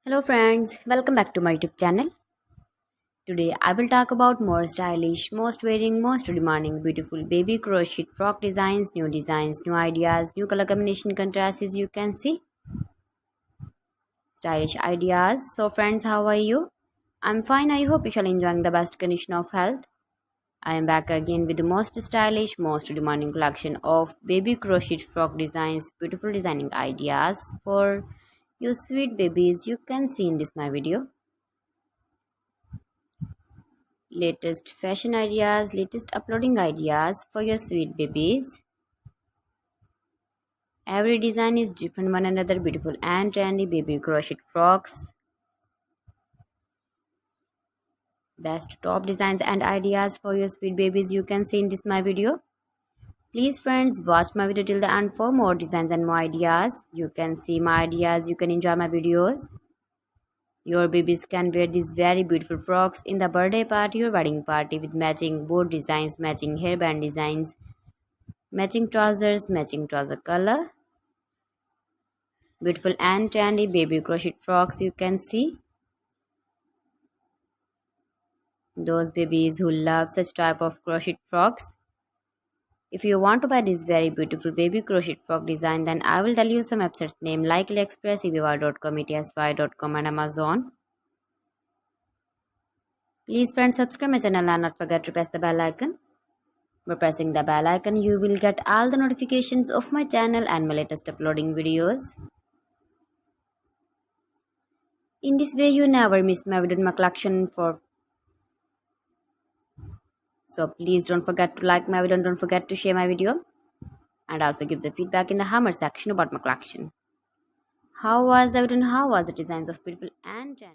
Hello friends, welcome back to my YouTube channel. Today I will talk about more stylish, most wearing, most demanding, beautiful baby crochet frock designs, new ideas, new color combination contrasts as you can see. Stylish ideas. So friends, how are you? I'm fine. I hope you shall enjoying the best condition of health. I am back again with the most stylish, most demanding collection of baby crochet frock designs, beautiful designing ideas for you sweet babies you can see in this my video. Latest fashion ideas, latest uploading ideas for your sweet babies. Every design is different one another, beautiful and trendy baby crochet frocks. Best top designs and ideas for your sweet babies you can see in this my video. Please friends, watch my video till the end for more designs and more ideas. You can see my ideas, you can enjoy my videos. Your babies can wear these very beautiful frocks in the birthday party or wedding party with matching board designs, matching hairband designs, matching trouser color. Beautiful and trendy baby crochet frocks you can see. Those babies who love such type of crochet frocks. If you want to buy this very beautiful baby crochet frock design, then I will tell you some websites name like AliExpress, eBay.com, ETSY.com and Amazon. Please friends, subscribe my channel and not forget to press the bell icon. By pressing the bell icon, you will get all the notifications of my channel and my latest uploading videos. In this way, you never miss my video in my collection for. So please don't forget to like my video and don't forget to share my video. And also give the feedback in the hammer section about my collection. How was the video and how was the designs of beautiful and